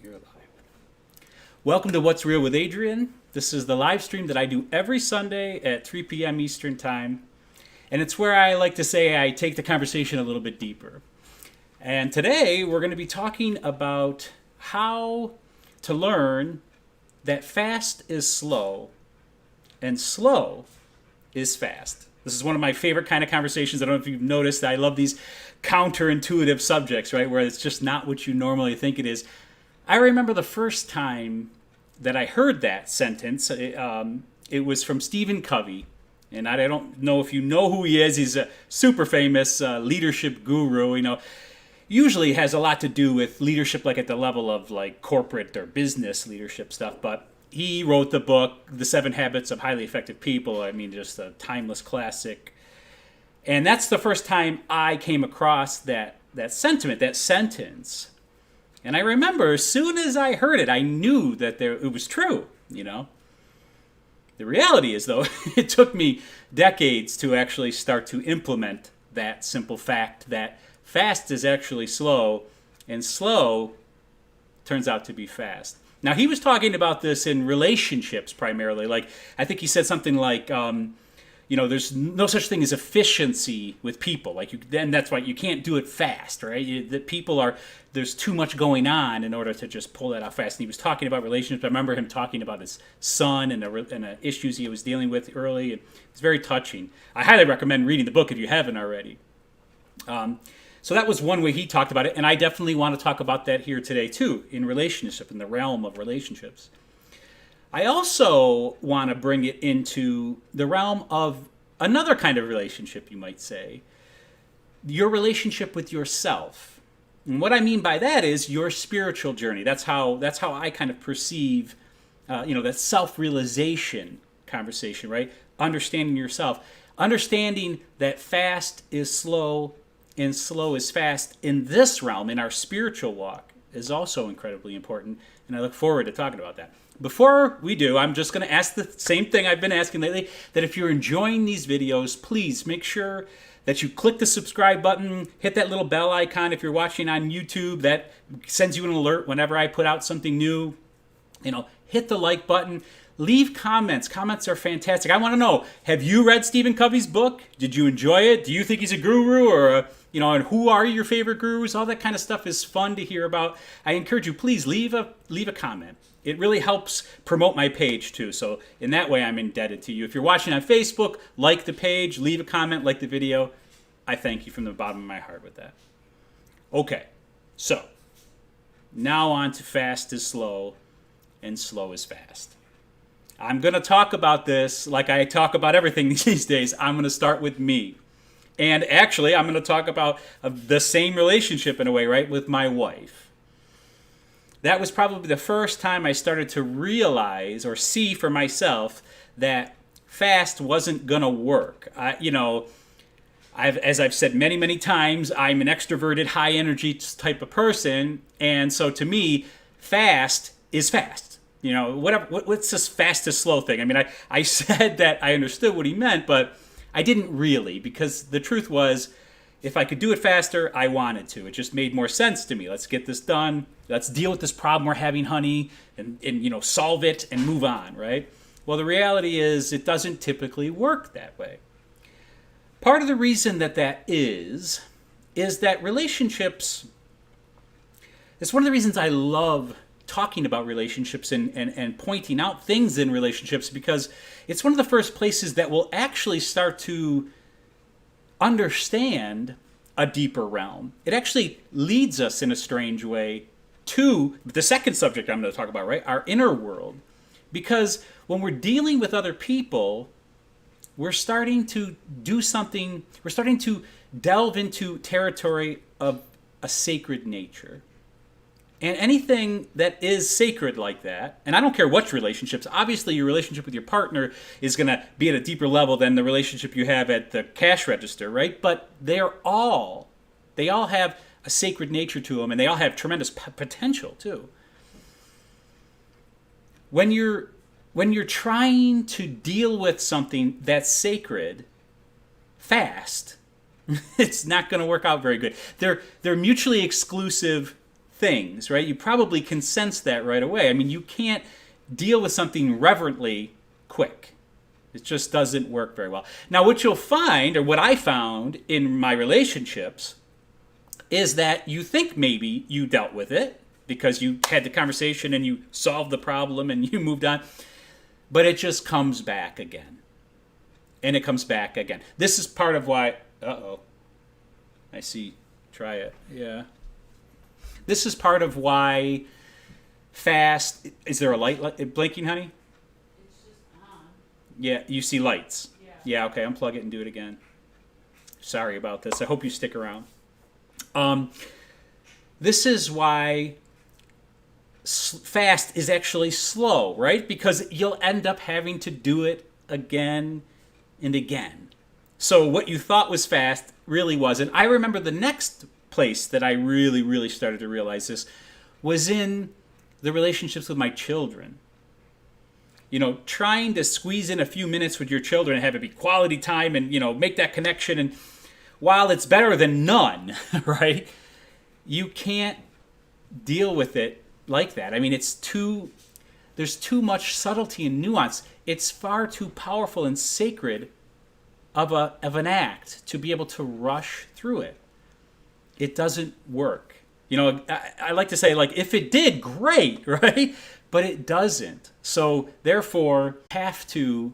You're alive. Welcome to What's Real with Adrien. This is the live stream that I do every Sunday at 3 p.m. Eastern Time. And it's where I like to say I take the conversation a little bit deeper. And today we're going to be talking about how to learn that fast is slow and slow is fast. This is one of my favorite kind of conversations. I don't know if you've noticed, I love these counterintuitive subjects, right? Where it's just not what you normally think it is. I remember the first time that I heard that sentence. It was from Stephen Covey. And I don't know if you know who he is. He's a super famous leadership guru. Usually has a lot to do with leadership, like at the level of like corporate or business leadership stuff. But he wrote the book, The 7 Habits of Highly Effective People. I mean, just a timeless classic. And that's the first time I came across that sentiment, that sentence. And I remember as soon as I heard it, I knew that it was true, The reality is, though, it took me decades to actually start to implement that simple fact that fast is actually slow, and slow turns out to be fast. Now, he was talking about this in relationships primarily. Like, I think he said something like, there's no such thing as efficiency with people. Then that's why you can't do it fast, right? There's too much going on in order to just pull that out fast. And he was talking about relationships. I remember him talking about his son and the issues he was dealing with early. And it's very touching. I highly recommend reading the book if you haven't already. So that was one way he talked about it. And I definitely want to talk about that here today, too, in relationship, in the realm of relationships. I also want to bring it into the realm of another kind of relationship, you might say, your relationship with yourself. And what I mean by that is your spiritual journey. That's how I kind of perceive, that self-realization conversation, right? Understanding yourself, understanding that fast is slow and slow is fast in this realm, in our spiritual walk, is also incredibly important. And I look forward to talking about that. Before we do, I'm just going to ask the same thing I've been asking lately, that if you're enjoying these videos, please make sure that you click the subscribe button, hit that little bell icon if you're watching on YouTube. That sends you an alert whenever I put out something new. Hit the like button. Leave comments. Comments are fantastic. I want to know, have you read Stephen Covey's book? Did you enjoy it? Do you think he's a guru or and who are your favorite gurus? All that kind of stuff is fun to hear about. I encourage you, please leave a comment. It really helps promote my page too. So in that way, I'm indebted to you. If you're watching on Facebook, like the page, leave a comment, like the video. I thank you from the bottom of my heart with that. Okay, so now on to fast is slow and slow is fast. I'm going to talk about this like I talk about everything these days. I'm going to start with me. And actually, I'm going to talk about the same relationship in a way, right, with my wife. That was probably the first time I started to realize or see for myself that fast wasn't going to work. As I've said many, many times, I'm an extroverted, high-energy type of person. And so to me, fast is fast. What's this fast is slow thing? I mean, I said that I understood what he meant, but I didn't really, because the truth was, if I could do it faster, I wanted to. It just made more sense to me. Let's get this done. Let's deal with this problem we're having, honey, and solve it and move on, right? Well, the reality is it doesn't typically work that way. Part of the reason that is that relationships, it's one of the reasons I love talking about relationships and pointing out things in relationships, because it's one of the first places that will actually start to understand a deeper realm. It actually leads us in a strange way to the second subject I'm going to talk about, right? Our inner world. Because when we're dealing with other people, we're starting to do something, we're starting to delve into territory of a sacred nature. And anything that is sacred like that, and I don't care what relationships, obviously your relationship with your partner is going to be at a deeper level than the relationship you have at the cash register, right? But they all have a sacred nature to them, and they all have tremendous potential too. When you're trying to deal with something that's sacred fast, it's not going to work out very good. They're mutually exclusive things, right? You probably can sense that right away. I mean, you can't deal with something reverently quick. It just doesn't work very well. Now, what you'll find, or what I found in my relationships, is that you think maybe you dealt with it because you had the conversation and you solved the problem and you moved on, but it just comes back again. And it comes back again. This is part of why, I see, try it, yeah. This is part of why fast, is there a light blinking, honey? It's just on. Yeah, you see lights. Yeah. Yeah, okay, unplug it and do it again. Sorry about this. I hope you stick around. This is why fast is actually slow, right? Because you'll end up having to do it again and again. So what you thought was fast really wasn't. I remember the next place that I really, really started to realize this was in the relationships with my children. You know, trying to squeeze in a few minutes with your children and have it be quality time and, you know, make that connection. And while it's better than none, right, you can't deal with it like that. I mean, there's too much subtlety and nuance. It's far too powerful and sacred of an act to be able to rush through it. It doesn't work. You know, I like to say, like, if it did, great, right? But it doesn't. So therefore, have to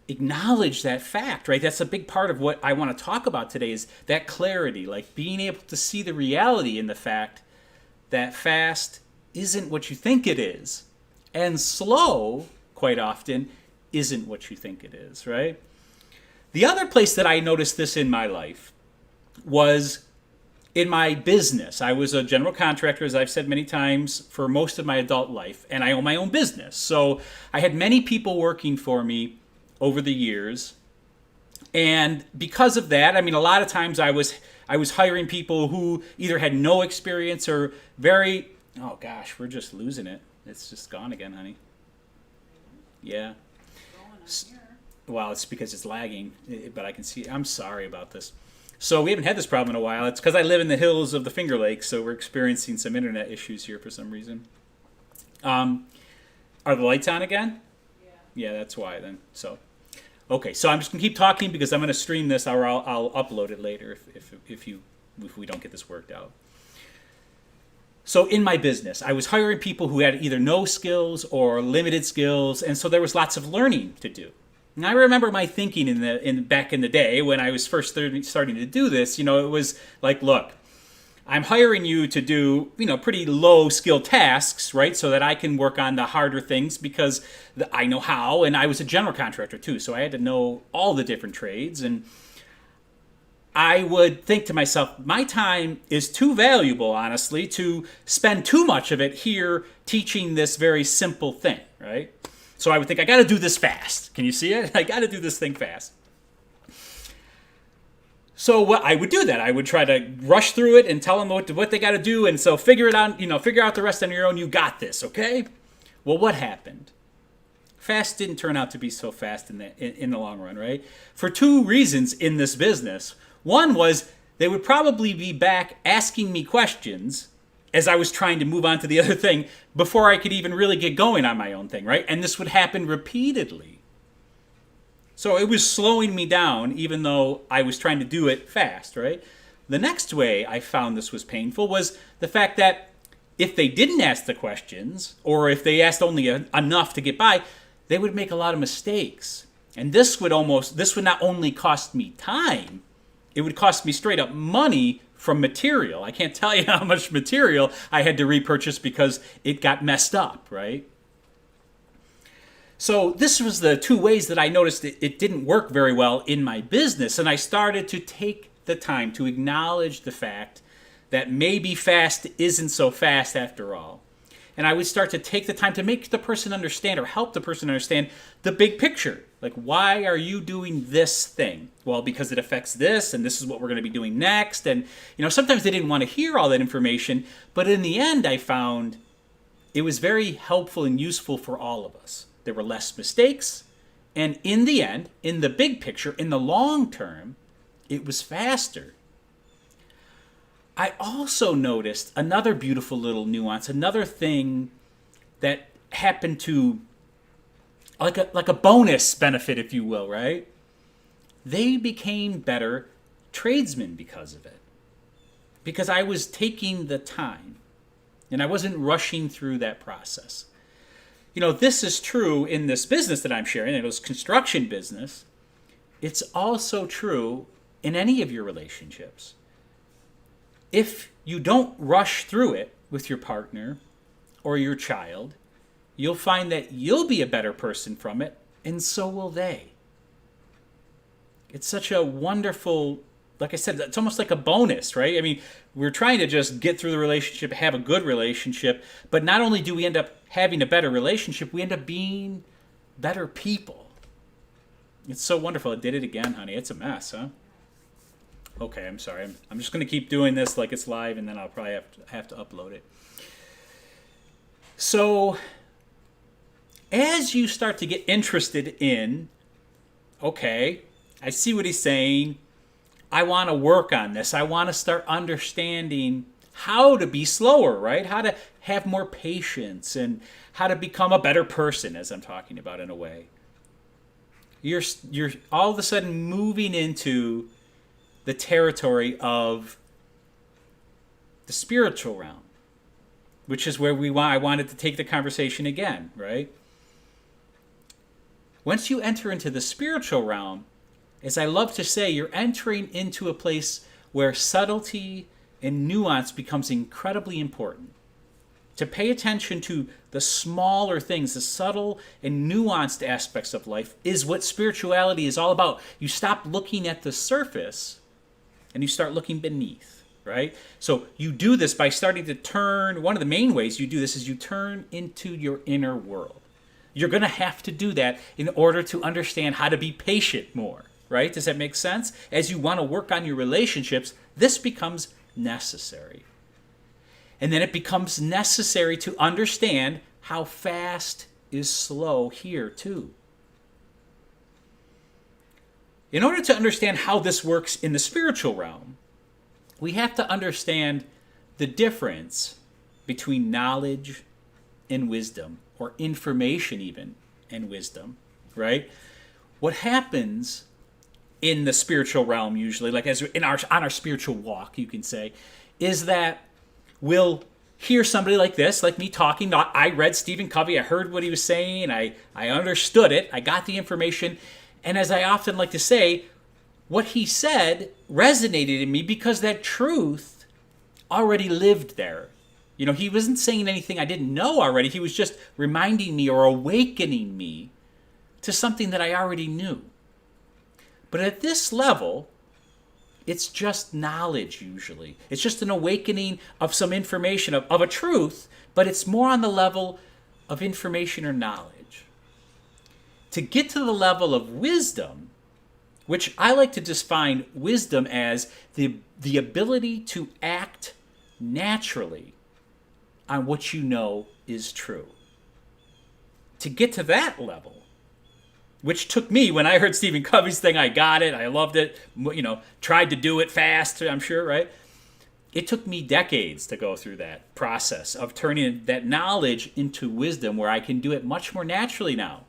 acknowledge that fact, right? That's a big part of what I want to talk about today, is that clarity, like being able to see the reality in the fact that fast isn't what you think it is, and slow, quite often, isn't what you think it is, right? The other place that I noticed this in my life was in my business. I was a general contractor, as I've said many times, for most of my adult life, and I own my own business. So I had many people working for me over the years. And because of that, I mean, a lot of times I was hiring people who either had no experience or very, oh gosh, we're just losing it. It's just gone again, honey. Yeah. Well, it's because it's lagging, but I can see, I'm sorry about this. So we haven't had this problem in a while. It's because I live in the hills of the Finger Lakes, so we're experiencing some internet issues here for some reason. Are the lights on again? Yeah, that's why then. So, okay, so I'm just gonna keep talking because I'm gonna stream this, or I'll upload it later if we don't get this worked out. So in my business, I was hiring people who had either no skills or limited skills, and so there was lots of learning to do. And I remember my thinking back in the day when I was first starting to do this. You know, it was like, look, I'm hiring you to do, you know, pretty low skill tasks, right? So that I can work on the harder things because I know how, and I was a general contractor too, so I had to know all the different trades. And I would think to myself, my time is too valuable, honestly, to spend too much of it here teaching this very simple thing, right? So I would think, I got to do this fast. Can you see it? I got to do this thing fast. So what I would do that. I would try to rush through it and tell them what they got to do. And so figure it out, figure out the rest on your own. You got this, okay? Well, what happened? Fast didn't turn out to be so fast in the long run, right? For two reasons in this business. One was they would probably be back asking me questions as I was trying to move on to the other thing before I could even really get going on my own thing, right? And this would happen repeatedly. So it was slowing me down even though I was trying to do it fast, right? The next way I found this was painful was the fact that if they didn't ask the questions, or if they asked only enough to get by, they would make a lot of mistakes. And this would not only cost me time, it would cost me straight up money from material. I can't tell you how much material I had to repurchase because it got messed up, right? So this was the two ways that I noticed it didn't work very well in my business, and I started to take the time to acknowledge the fact that maybe fast isn't so fast after all. And I would start to take the time to make the person understand, or help the person understand, the big picture. Like, why are you doing this thing? Well, because it affects this, and this is what we're going to be doing next. And, sometimes they didn't want to hear all that information, but in the end, I found it was very helpful and useful for all of us. There were less mistakes, and in the end, in the big picture, in the long term, it was faster. I also noticed another beautiful little nuance, another thing that happened to like a bonus benefit, if you will, right? They became better tradesmen because of it. Because I was taking the time and I wasn't rushing through that process. This is true in this business that I'm sharing. It was construction business. It's also true in any of your relationships. If you don't rush through it with your partner or your child, you'll find that you'll be a better person from it, and so will they. It's such a wonderful, like I said, it's almost like a bonus, right? I mean, we're trying to just get through the relationship, have a good relationship, but not only do we end up having a better relationship, we end up being better people. It's so wonderful. I did it again, honey. It's a mess, huh? Okay, I'm sorry. I'm just going to keep doing this like it's live, and then I'll probably have to upload it. So, as you start to get interested in, okay, I see what he's saying. I want to work on this. I want to start understanding how to be slower, right? How to have more patience and how to become a better person, as I'm talking about in a way. You're all of a sudden moving into the territory of the spiritual realm, which is where I wanted to take the conversation again, right? Once you enter into the spiritual realm, as I love to say, you're entering into a place where subtlety and nuance becomes incredibly important. To pay attention to the smaller things, the subtle and nuanced aspects of life is what spirituality is all about. You stop looking at the surface and you start looking beneath, right? So you do this by starting to turn, one of the main ways you do this is you turn into your inner world. You're going to have to do that in order to understand how to be patient more, right? Does that make sense? As you want to work on your relationships, this becomes necessary. And then it becomes necessary to understand how fast is slow here too. In order to understand how this works in the spiritual realm, we have to understand the difference between knowledge and wisdom, or information even and wisdom, right? What happens in the spiritual realm usually, like as on our spiritual walk, you can say, is that we'll hear somebody like this, like me talking. I read Stephen Covey. I heard what he was saying. I understood it. I got the information. And as I often like to say, what he said resonated in me because that truth already lived there. He wasn't saying anything I didn't know already. He was just reminding me or awakening me to something that I already knew. But at this level, it's just knowledge usually. It's just an awakening of some information, of a truth, but it's more on the level of information or knowledge. To get to the level of wisdom, which I like to define wisdom as the ability to act naturally on what you know is true. To get to that level, which took me, when I heard Stephen Covey's thing, I got it, I loved it, tried to do it fast, I'm sure, right? It took me decades to go through that process of turning that knowledge into wisdom where I can do it much more naturally now.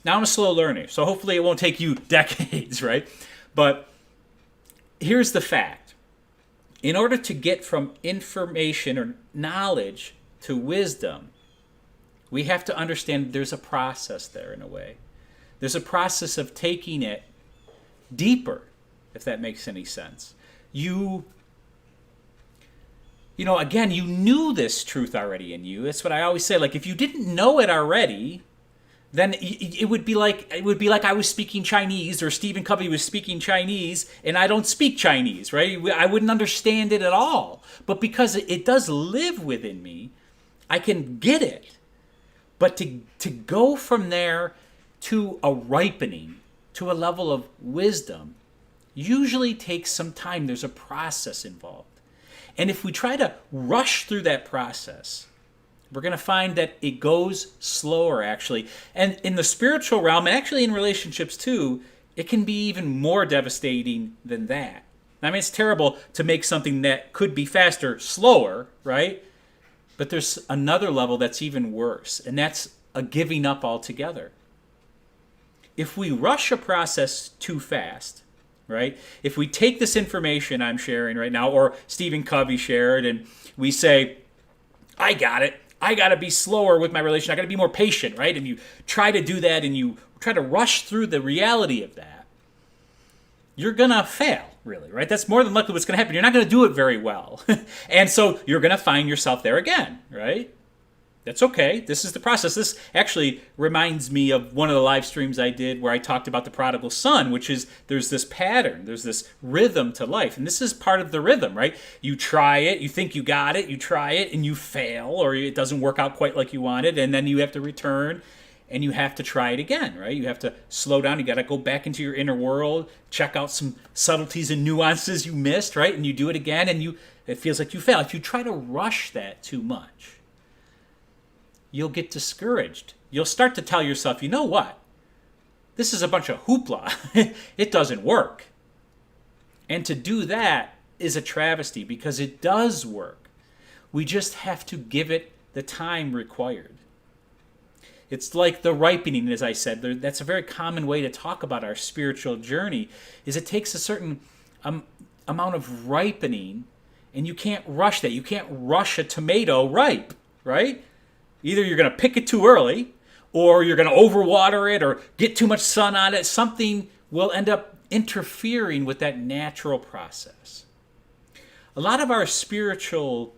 Now I'm a slow learner, so hopefully it won't take you decades, right? But here's the fact. In order to get from information or knowledge to wisdom, we have to understand there's a process there in a way. There's a process of taking it deeper, if that makes any sense. Again, you knew this truth already in you. That's what I always say. Like, if you didn't know it already, then it would be like I was speaking Chinese, or Stephen Covey was speaking Chinese, and I don't speak Chinese, right? I wouldn't understand it at all. But because it does live within me, I can get it. But to go from there to a ripening, to a level of wisdom, usually takes some time. There's a process involved. And if we try to rush through that process, we're going to find that it goes slower, actually. And in the spiritual realm, and actually in relationships too, it can be even more devastating than that. I mean, it's terrible to make something that could be faster slower, right? But there's another level that's even worse, and that's a giving up altogether. If we rush a process too fast, right? If we take this information I'm sharing right now, or Stephen Covey shared, and we say, I got it. I got to be slower with my relation. I got to be more patient, right? And you try to do that and you try to rush through the reality of that, you're going to fail, really, right? That's more than likely what's going to happen. You're not going to do it very well. And so you're going to find yourself there again, right? That's okay. This is the process. This actually reminds me of one of the live streams I did where I talked about the prodigal son, which is there's this pattern, there's this rhythm to life. And this is part of the rhythm, right? You try it, you think you got it, you try it, and you fail, or it doesn't work out quite like you wanted, and then you have to return and you have to try it again, right? You have to slow down. You got to go back into your inner world, check out some subtleties and nuances you missed, right? And you do it again, and it feels like you fail. If you try to rush that too much, you'll get discouraged. You'll start to tell yourself, you know what? This is a bunch of hoopla. It doesn't work. And to do that is a travesty because it does work. We just have to give it the time required. It's like the ripening, as I said. That's a very common way to talk about our spiritual journey, is it takes a certain amount of ripening, and you can't rush that. You can't rush a tomato ripe, right? Either you're going to pick it too early, or you're going to overwater it, or get too much sun on it. Something will end up interfering with that natural process. A lot of our spiritual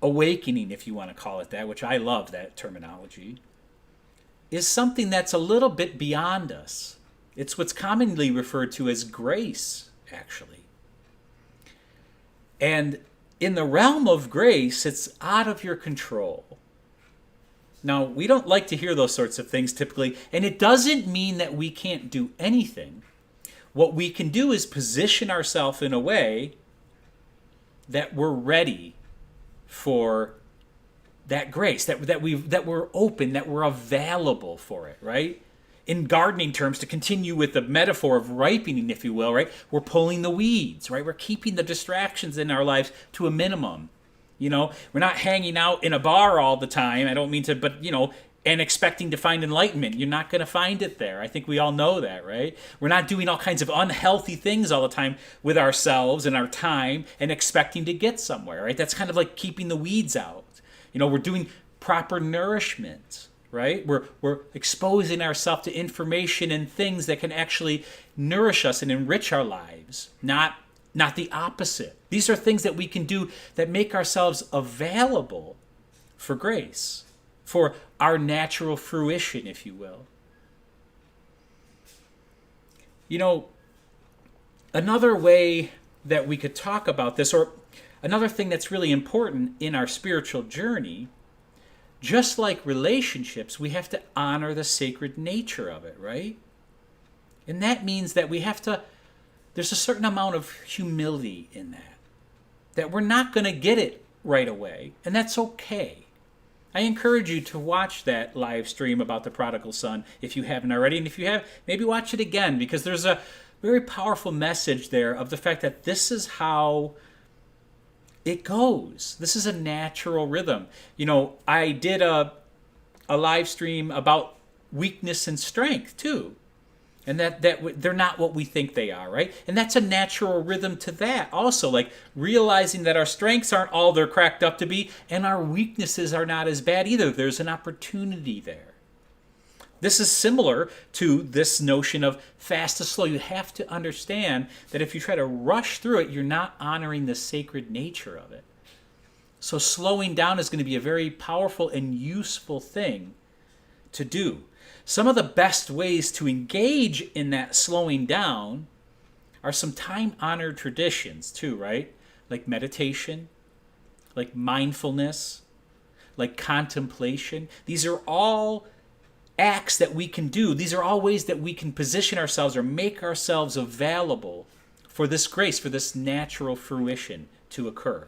awakening, if you want to call it that, which I love that terminology, is something that's a little bit beyond us. It's what's commonly referred to as grace, actually. And in the realm of grace, it's out of your control. Now, we don't like to hear those sorts of things typically, and it doesn't mean that we can't do anything. What we can do is position ourselves in a way that we're ready for that grace, that we're open, that we're available for it, right? In gardening terms, to continue with the metaphor of ripening, if you will, right? We're pulling the weeds, right? We're keeping the distractions in our lives to a minimum. You know, we're not hanging out in a bar all the time. I don't mean to, but, and expecting to find enlightenment. You're not going to find it there. I think we all know that, right? We're not doing all kinds of unhealthy things all the time with ourselves and our time and expecting to get somewhere, right? That's kind of like keeping the weeds out. We're doing proper nourishment. Right? We're exposing ourselves to information and things that can actually nourish us and enrich our lives, not the opposite. These are things that we can do that make ourselves available for grace, for our natural fruition, if you will. Another way that we could talk about this, or another thing that's really important in our spiritual journey, just like relationships, we have to honor the sacred nature of it, right? And that means that there's a certain amount of humility in that we're not going to get it right away, and that's okay. I encourage you to watch that live stream about the prodigal son if you haven't already, and if you have, maybe watch it again, because there's a very powerful message there of the fact that this is how it goes. This is a natural rhythm. I did a live stream about weakness and strength too. And that they're not what we think they are, right? And that's a natural rhythm to that also, like realizing that our strengths aren't all they're cracked up to be, and our weaknesses are not as bad either. There's an opportunity there. This is similar to this notion of fast to slow. You have to understand that if you try to rush through it, you're not honoring the sacred nature of it. So slowing down is going to be a very powerful and useful thing to do. Some of the best ways to engage in that slowing down are some time-honored traditions too, right? Like meditation, like mindfulness, like contemplation. These are all acts that we can do. These are all ways that we can position ourselves or make ourselves available for this grace, for this natural fruition to occur.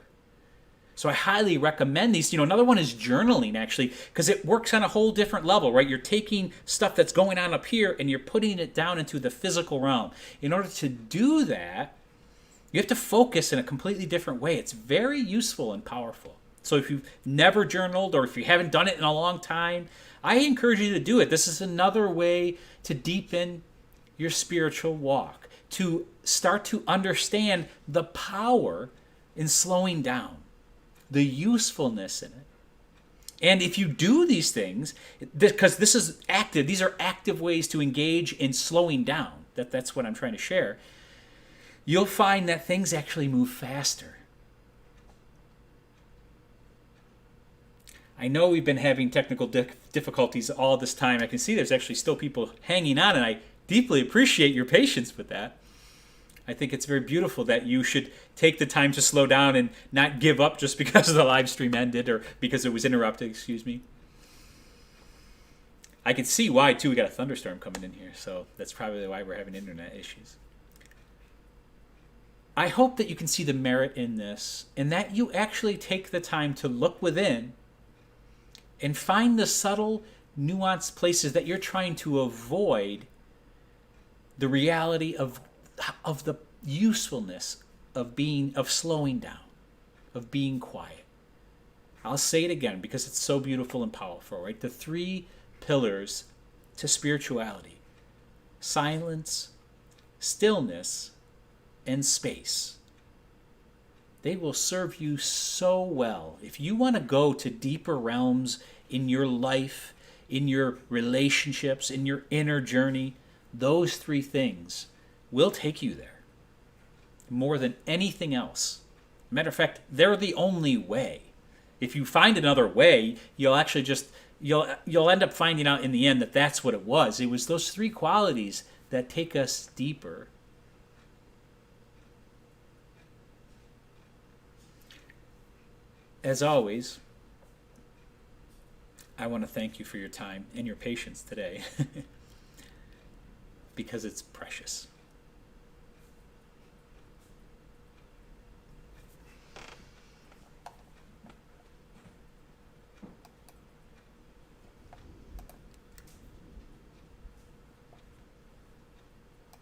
So I highly recommend these. Another one is journaling, actually, because it works on a whole different level, right? You're taking stuff that's going on up here and you're putting it down into the physical realm. In order to do that, you have to focus in a completely different way. It's very useful and powerful. So if you've never journaled or if you haven't done it in a long time, I encourage you to do it. This is another way to deepen your spiritual walk, to start to understand the power in slowing down, the usefulness in it. And if you do these things, because this is active, these are active ways to engage in slowing down. That's what I'm trying to share. You'll find that things actually move faster. I know we've been having technical difficulties all this time. I can see there's actually still people hanging on, and I deeply appreciate your patience with that. I think it's very beautiful that you should take the time to slow down and not give up just because the live stream ended or because it was interrupted, excuse me. I can see why, too. We got a thunderstorm coming in here, so that's probably why we're having internet issues. I hope that you can see the merit in this and that you actually take the time to look within and find the subtle, nuanced places that you're trying to avoid the reality of the usefulness of slowing down, of being quiet. I'll say it again because it's so beautiful and powerful, right? The 3 pillars to spirituality: silence, stillness, and space. They will serve you so well. If you want to go to deeper realms in your life, in your relationships, in your inner journey, those 3 things will take you there more than anything else. Matter of fact, they're the only way. If you find another way, you'll actually you'll end up finding out in the end that that's what it was. It was those 3 qualities that take us deeper. As always, I want to thank you for your time and your patience today because it's precious.